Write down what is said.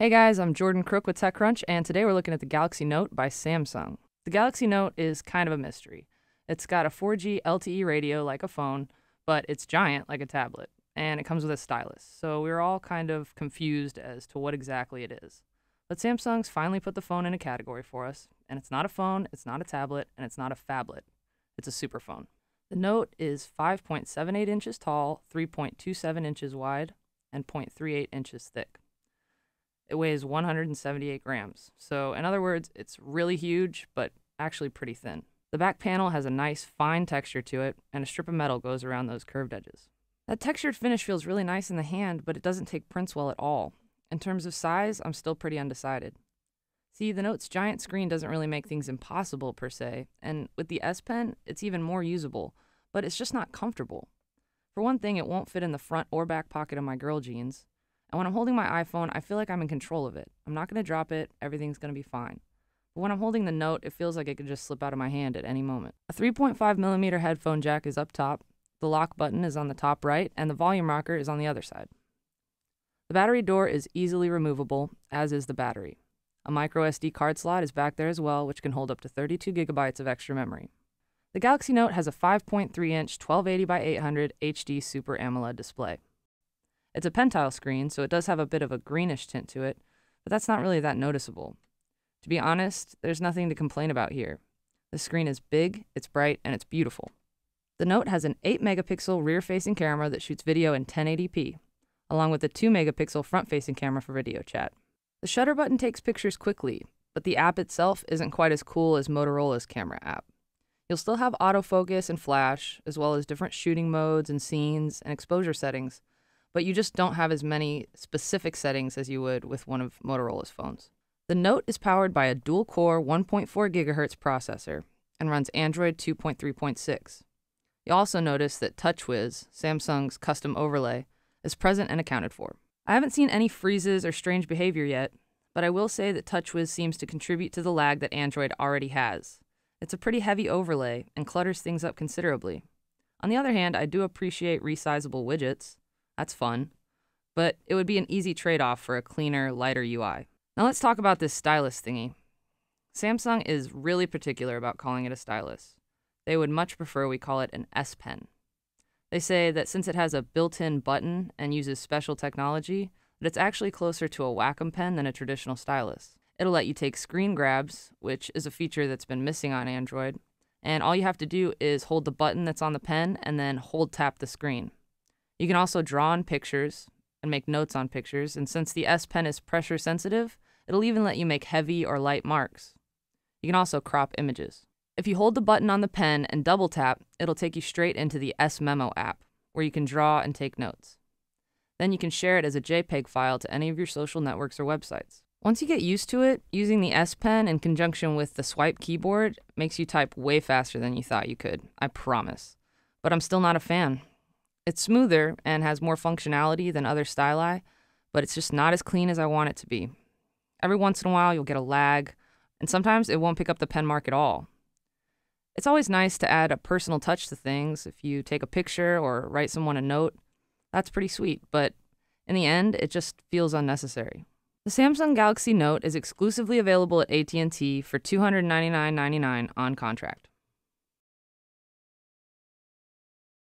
Hey guys, I'm Jordan Crook with TechCrunch, and today we're looking at the Galaxy Note by Samsung. The Galaxy Note is kind of a mystery. It's got a 4G LTE radio like a phone, but it's giant like a tablet, and it comes with a stylus. So we were all kind of confused as to what exactly it is. But Samsung's finally put the phone in a category for us, and it's not a phone, it's not a tablet, and it's not a phablet. It's a superphone. The Note is 5.78 inches tall, 3.27 inches wide, and 0.38 inches thick. It weighs 178 grams. So, in other words, it's really huge, but actually pretty thin. The back panel has a nice, fine texture to it, and a strip of metal goes around those curved edges. That textured finish feels really nice in the hand, but it doesn't take prints well at all. In terms of size, I'm still pretty undecided. See, the Note's giant screen doesn't really make things impossible per se, and with the S Pen, it's even more usable, but it's just not comfortable. For one thing, it won't fit in the front or back pocket of my girl jeans. And when I'm holding my iPhone, I feel like I'm in control of it. I'm not going to drop it, everything's going to be fine. But when I'm holding the Note, it feels like it could just slip out of my hand at any moment. A 3.5mm headphone jack is up top, the lock button is on the top right, and the volume rocker is on the other side. The battery door is easily removable, as is the battery. A micro SD card slot is back there as well, which can hold up to 32 gigabytes of extra memory. The Galaxy Note has a 5.3-inch 1280 by 800 HD Super AMOLED display. It's a pentile screen, so it does have a bit of a greenish tint to it, but that's not really that noticeable. To be honest, there's nothing to complain about here. The screen is big, it's bright, and it's beautiful. The Note has an 8-megapixel rear-facing camera that shoots video in 1080p, along with a 2-megapixel front-facing camera for video chat. The shutter button takes pictures quickly, but the app itself isn't quite as cool as Motorola's camera app. You'll still have autofocus and flash, as well as different shooting modes and scenes and exposure settings, but you just don't have as many specific settings as you would with one of Motorola's phones. The Note is powered by a dual-core 1.4 GHz processor and runs Android 2.3.6. You'll also notice that TouchWiz, Samsung's custom overlay, is present and accounted for. I haven't seen any freezes or strange behavior yet, but I will say that TouchWiz seems to contribute to the lag that Android already has. It's a pretty heavy overlay and clutters things up considerably. On the other hand, I do appreciate resizable widgets. That's fun, but it would be an easy trade-off for a cleaner, lighter UI. Now let's talk about this stylus thingy. Samsung is really particular about calling it a stylus. They would much prefer we call it an S Pen. They say that since it has a built-in button and uses special technology, that it's actually closer to a Wacom pen than a traditional stylus. It'll let you take screen grabs, which is a feature that's been missing on Android, and all you have to do is hold the button that's on the pen and then hold-tap the screen. You can also draw on pictures and make notes on pictures, and since the S Pen is pressure sensitive, it'll even let you make heavy or light marks. You can also crop images. If you hold the button on the pen and double tap, it'll take you straight into the S Memo app, where you can draw and take notes. Then you can share it as a JPEG file to any of your social networks or websites. Once you get used to it, using the S Pen in conjunction with the swipe keyboard makes you type way faster than you thought you could, I promise. But I'm still not a fan. It's smoother and has more functionality than other styli, but it's just not as clean as I want it to be. Every once in a while, you'll get a lag, and sometimes it won't pick up the pen mark at all. It's always nice to add a personal touch to things. If you take a picture or write someone a note, that's pretty sweet, but in the end, it just feels unnecessary. The Samsung Galaxy Note is exclusively available at AT&T for $299.99 on contract.